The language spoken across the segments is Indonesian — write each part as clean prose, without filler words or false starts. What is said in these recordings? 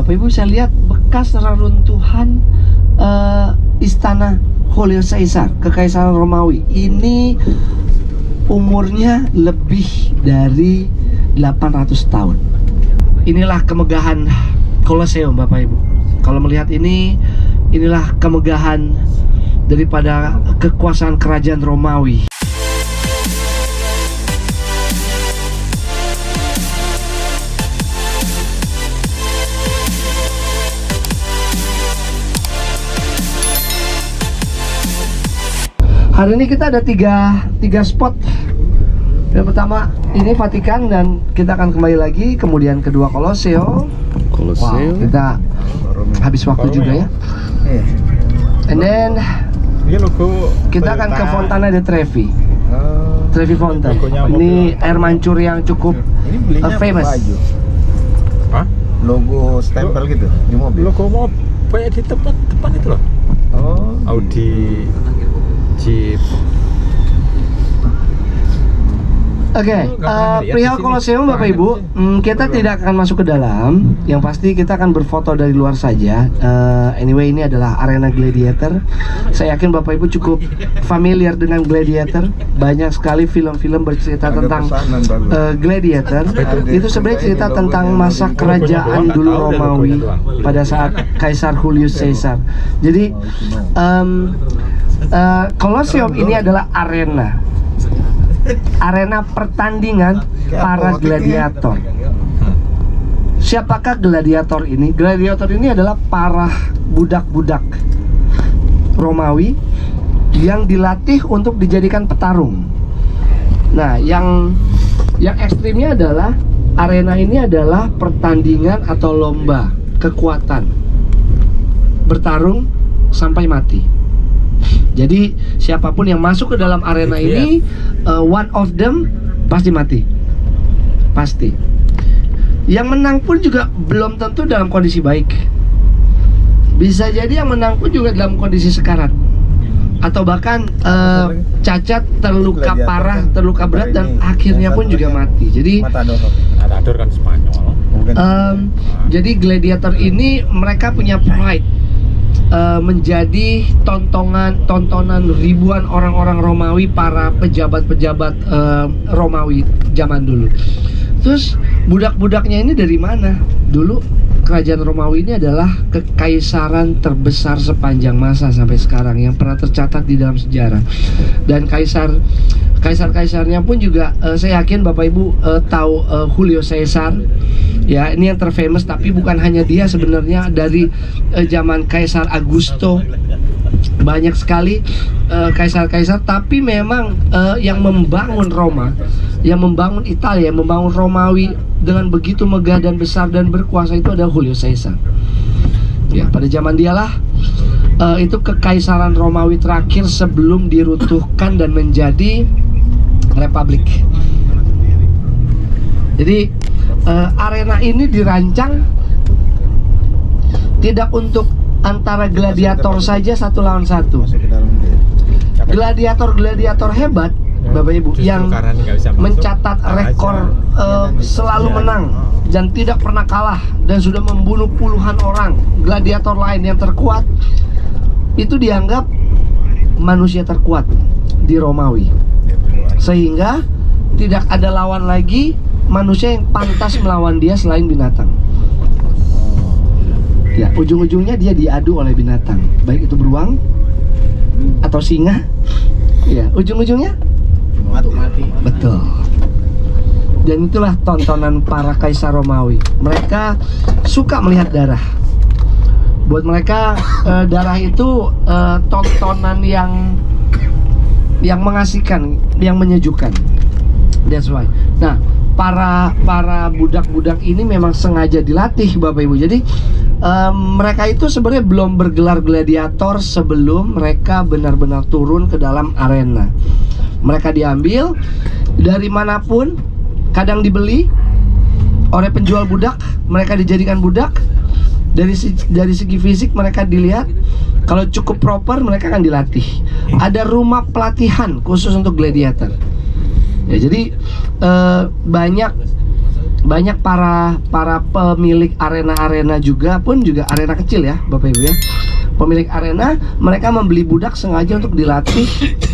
Bapak Ibu saya lihat bekas reruntuhan istana Julius Caesar, Kekaisaran Romawi. Ini umurnya lebih dari 800 tahun. Inilah kemegahan Colosseum, Bapak Ibu. Kalau melihat ini, inilah kemegahan daripada kekuasaan kerajaan Romawi. Hari ini kita ada tiga spot. Yang pertama ini Vatikan dan kita akan kembali lagi. Kemudian kedua Colosseum. Wow, kita habis waktu juga ya. And then kita akan ke Fontana di Trevi. Trevi Fountain. Ini air mancur yang cukup famous. Hah? Logo stempel gitu di mobil. Logo mobil kayak di depan itu loh. Oh, Audi Jeep. Oke, perihal Colosseum Bapak Ibu, kita tidak akan masuk ke dalam. Yang pasti kita akan berfoto dari luar saja. Anyway, ini adalah arena gladiator. Saya yakin Bapak Ibu cukup familiar dengan gladiator. Banyak sekali film-film bercerita tentang gladiator. Itu sebenarnya cerita tentang masa kerajaan dulu Romawi pada saat Kaisar Julius Caesar. Jadi Colosseum ini adalah arena pertandingan para gladiator. Siapakah gladiator ini? Gladiator ini adalah para budak-budak Romawi yang dilatih untuk dijadikan petarung. Nah, yang ekstrimnya adalah arena ini adalah pertandingan atau lomba kekuatan, bertarung sampai mati. Jadi siapapun yang masuk ke dalam arena ini, one of them pasti mati, pasti. Yang menang pun juga belum tentu dalam kondisi baik. Bisa jadi yang menang pun juga dalam kondisi sekarat, atau bahkan cacat, terluka parah, terluka berat, dan akhirnya pun juga mati. Jadi Matador kan Spanyol. jadi gladiator ini mereka punya pride. Menjadi tontonan ribuan orang-orang Romawi, para pejabat-pejabat Romawi zaman dulu. Terus budak-budaknya ini dari mana? Dulu kerajaan Romawi ini adalah kekaisaran terbesar sepanjang masa sampai sekarang yang pernah tercatat di dalam sejarah. Dan kaisar-kaisarnya pun juga saya yakin Bapak Ibu tahu Julius Caesar. Ya, ini yang terfamous, tapi bukan hanya dia sebenarnya. Dari zaman Kaisar Augusto banyak sekali kaisar-kaisar, tapi memang yang membangun Roma, yang membangun Italia, yang membangun Romawi dengan begitu megah dan besar dan berkuasa itu adalah Julius Caesar. Ya, pada zaman dialah itu kekaisaran Romawi terakhir sebelum diruntuhkan dan menjadi republik. Jadi arena ini dirancang tidak untuk antara gladiator saja satu lawan satu. Gladiator hebat Bapak Ibu yang mencatat rekor selalu menang dan tidak pernah kalah dan sudah membunuh puluhan orang. Gladiator lain yang terkuat itu dianggap manusia terkuat di Romawi, sehingga tidak ada lawan lagi manusia yang pantas melawan dia selain binatang. Ya, ujung-ujungnya dia diadu oleh binatang, baik itu beruang atau singa. Ya, ujung-ujungnya mati. Betul. Dan itulah tontonan para kaisar Romawi. Mereka suka melihat darah. Buat mereka darah itu tontonan yang mengasihkan, yang menyejukkan. That's why. Nah, para budak-budak ini memang sengaja dilatih Bapak Ibu. Jadi mereka itu sebenarnya belum bergelar gladiator sebelum mereka benar-benar turun ke dalam arena. Mereka diambil dari manapun, kadang dibeli oleh penjual budak, mereka dijadikan budak. Dari segi fisik mereka dilihat, kalau cukup proper mereka akan dilatih. Ada rumah pelatihan khusus untuk gladiator. Ya, jadi banyak banyak para pemilik arena-arena juga arena kecil ya Bapak Ibu ya. Pemilik arena mereka membeli budak sengaja untuk dilatih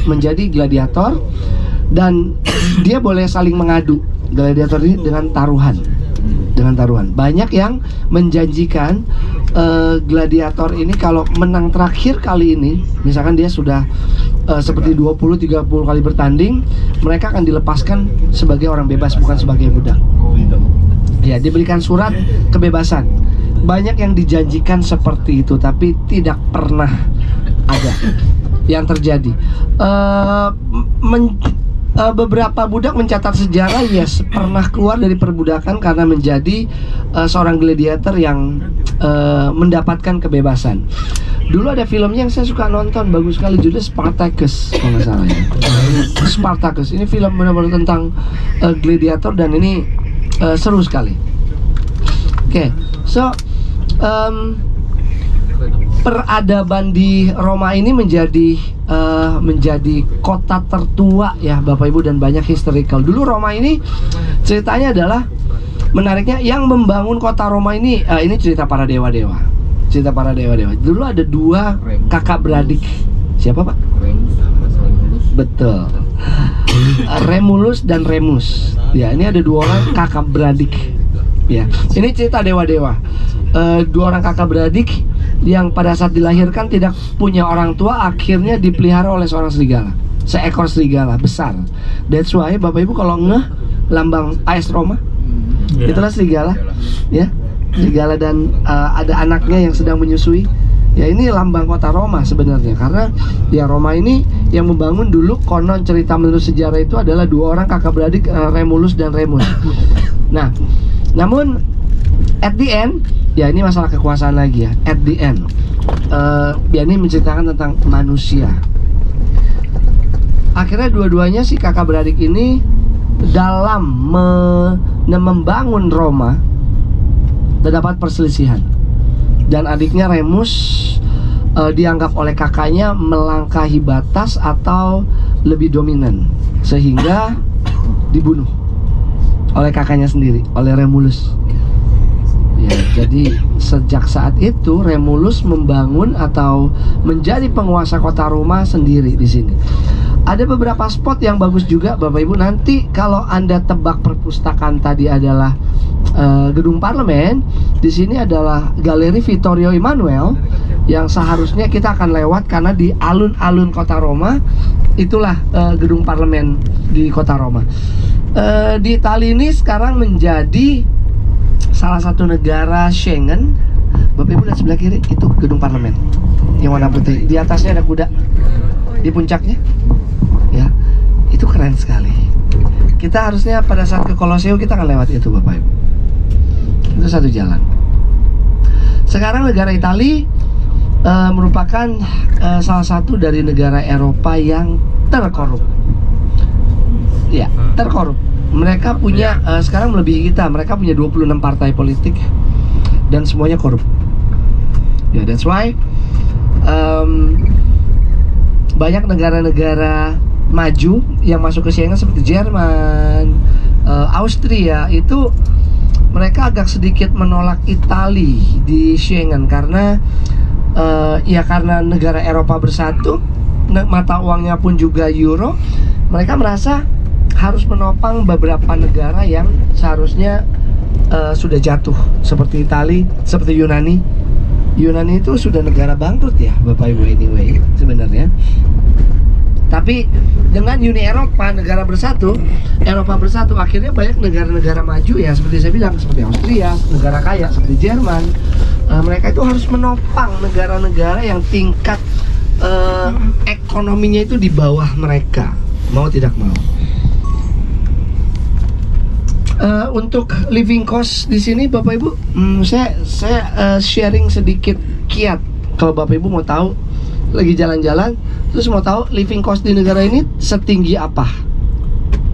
menjadi gladiator, dan dia boleh saling mengadu gladiator ini dengan taruhan. Banyak yang menjanjikan gladiator ini kalau menang terakhir kali ini, misalkan dia sudah seperti 20-30 kali bertanding, mereka akan dilepaskan sebagai orang bebas, bukan sebagai budak. Ya, diberikan surat kebebasan. Banyak yang dijanjikan seperti itu, tapi tidak pernah ada yang terjadi. Beberapa budak mencatat sejarah, yes, pernah keluar dari perbudakan karena menjadi seorang gladiator yang mendapatkan kebebasan. Dulu ada filmnya yang saya suka nonton, bagus sekali, judulnya Spartacus kalau nggak salah ya. Spartacus, ini film benar-benar tentang gladiator, dan ini seru sekali. Oke, so peradaban di Roma ini menjadi kota tertua ya Bapak Ibu, dan banyak historical. Dulu Roma ini ceritanya adalah, menariknya, yang membangun kota Roma ini cerita para dewa-dewa. Dulu ada dua kakak beradik. Siapa Pak? Betul. Remulus dan Remus. Ya, ini ada dua orang kakak beradik. Ya, ini cerita dewa-dewa. Dua orang kakak beradik yang pada saat dilahirkan tidak punya orang tua, akhirnya dipelihara oleh seorang serigala, seekor serigala besar. That's why Bapak Ibu kalau lambang AS Roma, itulah serigala, ya, serigala, dan ada anaknya yang sedang menyusui. Ya, ini lambang kota Roma sebenarnya, karena ya Roma ini yang membangun dulu, konon cerita menurut sejarah itu adalah dua orang kakak beradik, Remulus dan Remus. Nah, namun at the end, ya ini masalah kekuasaan lagi ya. At the end, ya ini menceritakan tentang manusia. Akhirnya dua-duanya si kakak beradik ini dalam membangun Roma terdapat perselisihan, dan adiknya Remus dianggap oleh kakaknya melangkahi batas atau lebih dominan, sehingga dibunuh oleh kakaknya sendiri, oleh Remulus. Ya, jadi sejak saat itu Remulus membangun atau menjadi penguasa kota Roma sendiri di sini. Ada beberapa spot yang bagus juga Bapak Ibu. Nanti kalau Anda tebak perpustakaan tadi adalah gedung parlemen, di sini adalah Galeri Vittorio Emanuele yang seharusnya kita akan lewat, karena di alun-alun kota Roma itulah gedung parlemen di kota Roma. Di Italia ini sekarang menjadi salah satu negara Schengen. Bapak Ibu lihat sebelah kiri, itu gedung parlemen yang warna putih. Di atasnya ada kuda, di puncaknya. Ya, itu keren sekali. Kita harusnya pada saat ke Kolosseum kita akan lewat itu Bapak Ibu. Itu satu jalan. Sekarang negara Italia merupakan salah satu dari negara Eropa yang terkorup. Ya, terkorup. Mereka punya sekarang melebihi kita. Mereka punya 26 partai politik dan semuanya korup. Ya, that's why banyak negara-negara maju yang masuk ke Schengen seperti Jerman, Austria, itu mereka agak sedikit menolak Italia di Schengen karena ya karena negara Eropa bersatu, mata uangnya pun juga euro. Mereka merasa harus menopang beberapa negara yang seharusnya sudah jatuh, seperti Italia, seperti Yunani. Yunani itu sudah negara bangkrut ya Bapak Ibu, anyway sebenarnya. Tapi dengan Uni Eropa, negara bersatu, Eropa bersatu, akhirnya banyak negara-negara maju ya, seperti saya bilang, seperti Austria, negara kaya seperti Jerman. Mereka itu harus menopang negara-negara yang tingkat ekonominya itu di bawah mereka, mau tidak mau. Untuk living cost di sini Bapak Ibu, saya sharing sedikit kiat. Kalau Bapak Ibu mau tahu, lagi jalan-jalan terus mau tahu living cost di negara ini setinggi apa,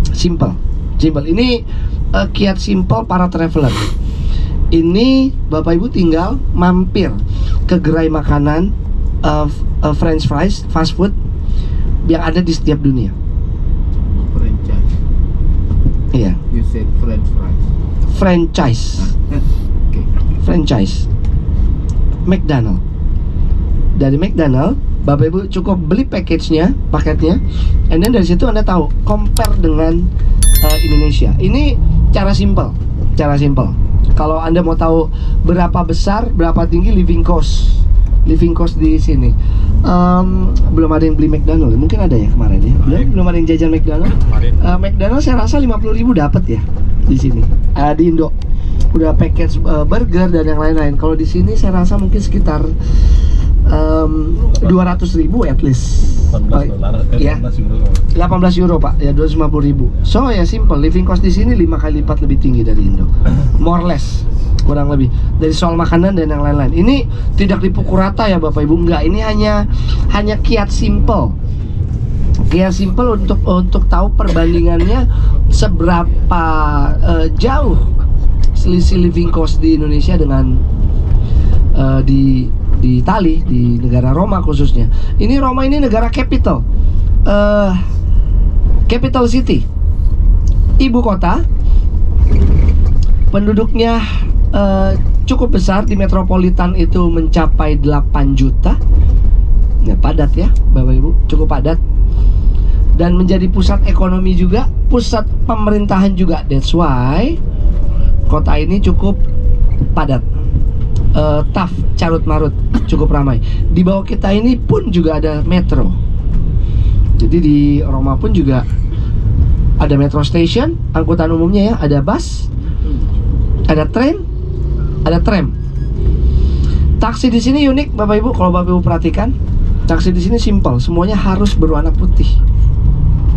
simple. Ini kiat simple para traveler. Ini Bapak Ibu tinggal mampir ke gerai makanan French fries, fast food yang ada di setiap dunia. Franchise. Iya. You said French fries. franchise. Franchise McDonald. Dari McDonald, Bapak Ibu cukup beli paketnya, and then dari situ Anda tahu compare dengan Indonesia. Ini cara simple. Kalau Anda mau tahu berapa besar, berapa tinggi living cost di sini. Belum ada yang beli McDonald, mungkin ada ya kemarin ya. Belum ada yang jajan McDonald. McDonald saya rasa 50.000 dapat ya di sini. Di Indo udah package burger dan yang lain-lain. Kalau di sini saya rasa mungkin sekitar 200.000 at least. Ya, 18 euro Pak, ya 250.000. So ya simple, living cost di sini 5 kali lipat lebih tinggi dari Indo, more or less, kurang lebih, dari soal makanan dan yang lain-lain. Ini tidak dipukul rata ya Bapak Ibu, enggak. Ini hanya kiat simple untuk tahu perbandingannya seberapa jauh selisih living cost di Indonesia dengan di Itali, di negara Roma khususnya. Ini Roma ini negara capital city, ibu kota. Penduduknya cukup besar, di metropolitan itu mencapai 8 juta. Ya, padat ya Bapak Ibu, cukup padat. Dan menjadi pusat ekonomi juga, pusat pemerintahan juga. That's why kota ini cukup padat. Tough, carut marut, cukup ramai. Di bawah kita ini pun juga ada metro. Jadi di Roma pun juga ada metro station, angkutan umumnya ya, ada bus, ada tren, ada tram. Taksi di sini unik Bapak Ibu, kalau Bapak Ibu perhatikan, taksi di sini simple, semuanya harus berwarna putih.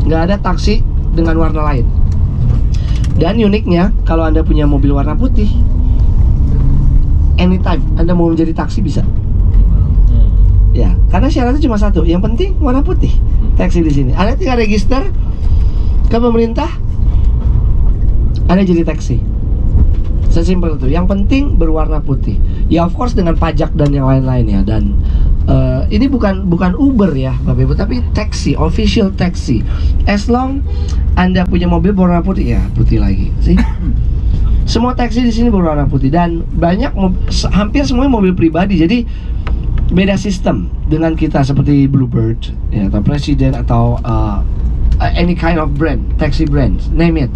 Nggak ada taksi dengan warna lain. Dan uniknya, kalau Anda punya mobil warna putih, anytime Anda mau menjadi taksi bisa. Ya, karena syaratnya cuma satu, yang penting warna putih. Taksi di sini, Anda tinggal register ke pemerintah, Anda jadi taksi. Sesimpel itu. Yang penting berwarna putih. Ya of course dengan pajak dan yang lain-lain ya. Dan ini bukan Uber ya Bapak Ibu, tapi taksi, official taksi. As long Anda punya mobil berwarna putih, ya putih lagi sih. Semua taksi di sini berwarna putih dan banyak hampir semuanya mobil pribadi. Jadi beda sistem dengan kita seperti Bluebird ya, atau Presiden atau any kind of brand, taxi brand, name it.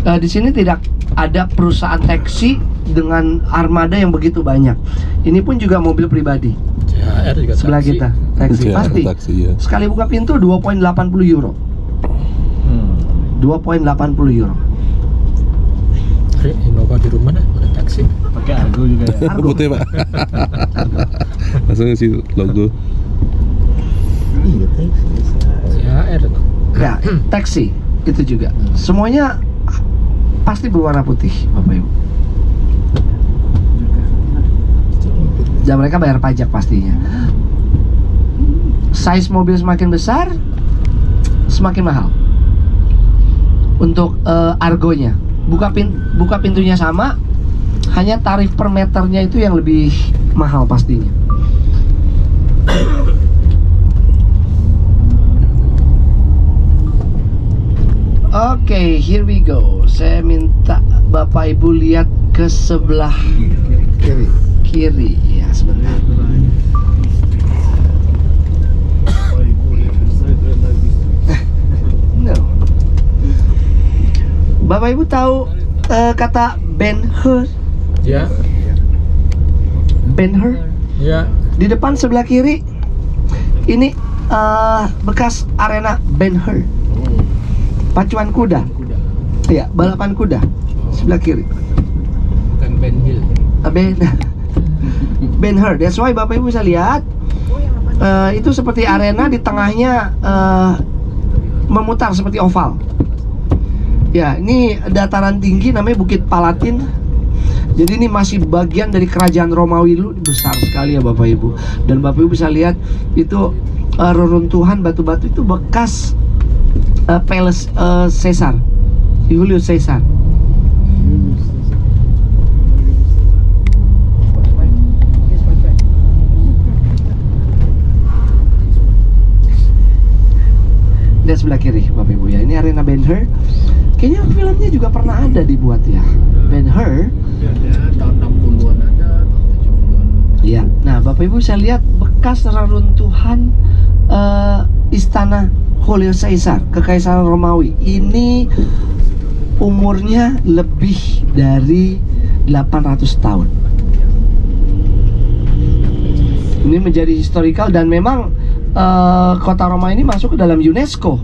Di sini tidak ada perusahaan taksi dengan armada yang begitu banyak. Ini pun juga mobil pribadi. CHR juga Sebelah taksi. kita taksi CHR pasti. taksi, ya. Sekali buka pintu 2.80 euro. 2.80 euro. Innova di rumah dah, ada taksi. Pakai Argo juga ya. Argo. Putih Pak. Langsung isi logo. Iya, CHR tuh. Ya, taksi itu juga. Semuanya pasti berwarna putih, Bapak Ibu. Dan mereka bayar pajak pastinya. Size mobil semakin besar, semakin mahal. Untuk argonya, buka pintunya sama, hanya tarif per meternya itu yang lebih mahal pastinya. Oke, here we go. Saya minta Bapak Ibu lihat ke sebelah kiri. Ya, sebentar. No. Bapak Ibu tahu kata Ben-Hur? Ya, Ben-Hur? ya. Di depan sebelah kiri ini bekas arena Ben-Hur. Pacuan kuda. Iya, balapan kuda. Sebelah kiri. Bukan Ben Hill. Ben-Hur. That's why Bapak Ibu bisa lihat itu seperti arena, di tengahnya memutar seperti oval. Ya, ini dataran tinggi namanya Bukit Palatin. Jadi ini masih bagian dari kerajaan Romawi dulu, besar sekali ya Bapak Ibu. Dan Bapak Ibu bisa lihat itu reruntuhan batu-batu itu bekas Palace Caesar, Julius Caesar. Dan sebelah kiri Bapak Ibu ya, ini arena Ben-Hur. Kayaknya filmnya juga pernah ada dibuat ya, Ben-Hur. Ya, tahun 60-an ada, tahun 70-an. Iya. Nah, Bapak Ibu saya lihat bekas reruntuhan istana Julio Caesar, Kekaisaran Romawi. Ini umurnya lebih dari 800 tahun. Ini menjadi historical dan memang kota Roma ini masuk ke dalam UNESCO.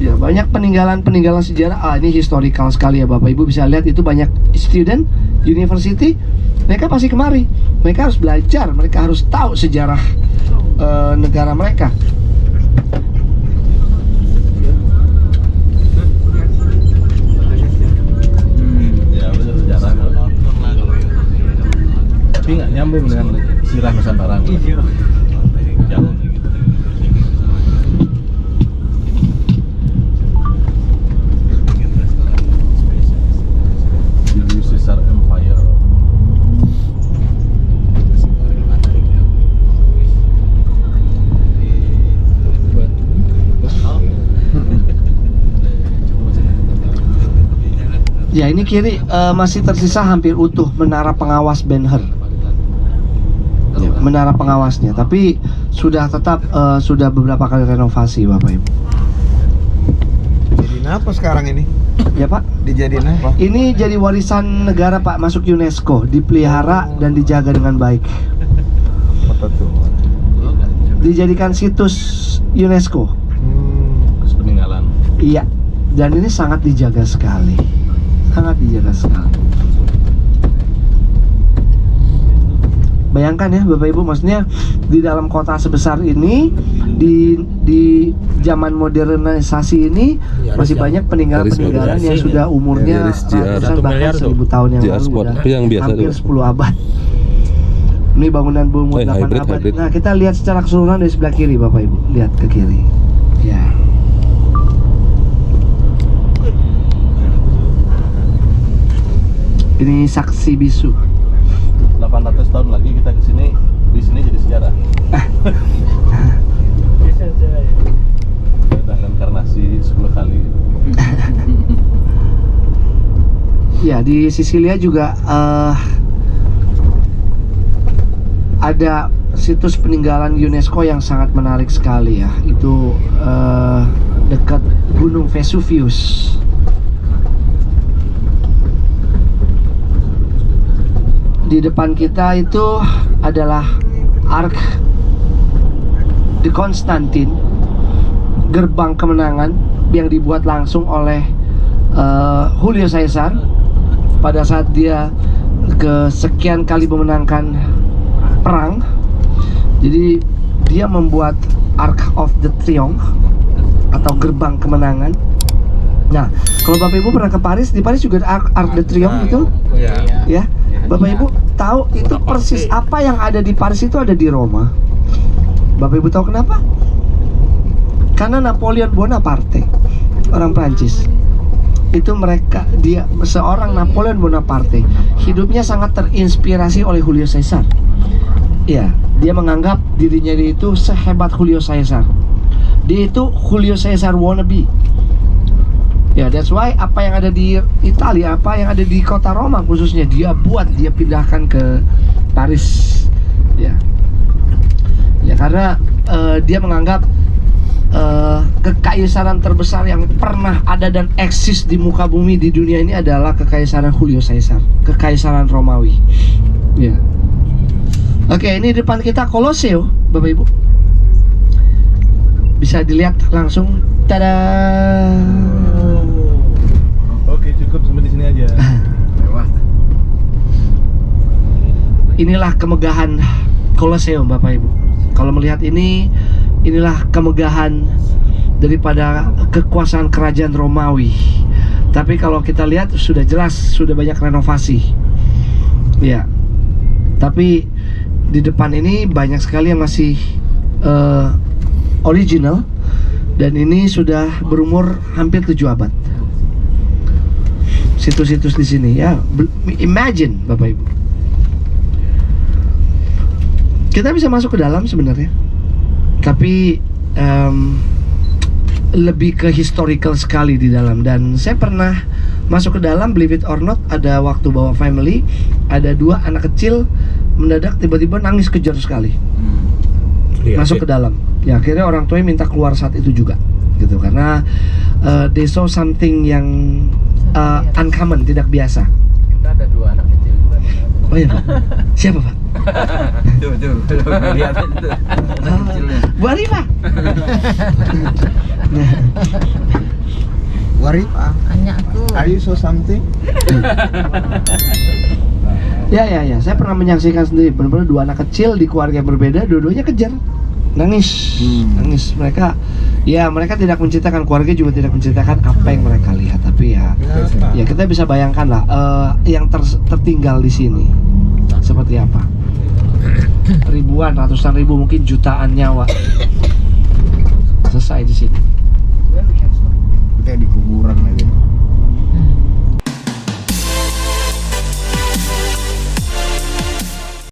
Ya, banyak peninggalan-peninggalan sejarah. Ini historical sekali ya Bapak Ibu, bisa lihat itu banyak student university. Mereka pasti kemari. Mereka harus belajar, mereka harus tahu sejarah negara mereka. Ya benar sejarah. Tapi nggak nyambung dengan sirah Nusantara. Jauh gitu. Julius Caesar Empire. Ya, ini kiri masih tersisa hampir utuh menara pengawas Ben-Hur. Ya, menara pengawasnya, tapi sudah tetap sudah beberapa kali renovasi Bapak Ibu. Jadiin apa sekarang ini? Ya Pak, Dijadiin apa? ini jadi warisan negara Pak, masuk UNESCO, dipelihara dan dijaga dengan baik. Apa tuh? Dijadikan situs UNESCO. Terus peninggalan. Iya, dan ini sangat dijaga sekali. Sangat dijaga sekali. Bayangkan ya Bapak Ibu, maksudnya di dalam kota sebesar ini, di zaman modernisasi ini Ya, masih harus banyak peninggalan-peninggalan yang Garis sudah umurnya Garis JR. ratusan 1 bahkan miliar tuh. 1000 tahun yang JR lalu, Sport. udah Tapi yang biasa hampir tuh. 10 abad. Ini bangunan berumur 8 hybrid, abad. hybrid. Nah, kita lihat secara keseluruhan dari sebelah kiri Bapak Ibu. Lihat ke kiri. Ya. Ini saksi bisu. 800 tahun lagi kita kesini, di sini jadi sejarah. Kita reinkarnasi 10 kali. Ya, di Sisilia juga ada situs peninggalan UNESCO yang sangat menarik sekali ya. Itu dekat Gunung Vesuvius. Di depan kita itu adalah Ark de Konstantin, gerbang kemenangan yang dibuat langsung oleh Julio Caesar pada saat dia kesekian kali memenangkan perang. Jadi dia membuat Arc of the Triomphe atau gerbang kemenangan. Nah, kalau Bapak Ibu pernah ke Paris, di Paris juga ada Arc de Triomphe itu, Ya. ya. Bapak Ibu tahu itu persis apa yang ada di Paris itu ada di Roma. Bapak Ibu tahu kenapa? Karena Napoleon Bonaparte, orang Prancis. Itu dia seorang Napoleon Bonaparte, hidupnya sangat terinspirasi oleh Julio Caesar. Ya, dia menganggap dirinya itu sehebat Julio Caesar. Dia itu Julio Caesar wannabe. Ya, that's why apa yang ada di Italia, apa yang ada di kota Roma khususnya dia pindahkan ke Paris. Ya, ya karena dia menganggap kekaisaran terbesar yang pernah ada dan eksis di muka bumi di dunia ini adalah kekaisaran Julio Caesar, kekaisaran Romawi. Ya. Oke, ini depan kita Kolosseum, Bapak Ibu. Bisa dilihat langsung. Tada. Oke, cukup sampai di sini aja. Mewah. Inilah kemegahan Kolosseum Bapak Ibu. Kalau melihat ini, inilah kemegahan daripada kekuasaan kerajaan Romawi. Tapi kalau kita lihat sudah jelas sudah banyak renovasi. Ya. Tapi di depan ini banyak sekali yang masih original. Dan ini sudah berumur hampir 7 abad. Situs-situs di sini ya, imagine Bapak Ibu. Kita bisa masuk ke dalam sebenarnya. Tapi lebih ke historical sekali di dalam. Dan saya pernah masuk ke dalam, believe it or not, ada waktu bawa family, ada 2 anak kecil mendadak tiba-tiba nangis kejar sekali masuk ke dalam. Ya akhirnya orang tuanya minta keluar saat itu juga gitu, karena they saw something yang uncommon, tidak biasa. Kita ada 2 anak kecil juga. Oh iya Pak? Siapa Pak? Tuh, lihat itu. Kecilnya. Bu Arifah? Waripa, Anakku. are you saw something? Ya, saya pernah menyaksikan sendiri benar-benar 2 anak kecil di keluarga yang berbeda, dua-duanya kejar, nangis. Mereka tidak menceritakan, keluarga juga tidak menceritakan apa yang mereka lihat, tapi ya kita bisa bayangkan lah yang tertinggal di sini seperti apa. Ribuan, ratusan ribu, mungkin jutaan nyawa selesai di sini. Kita di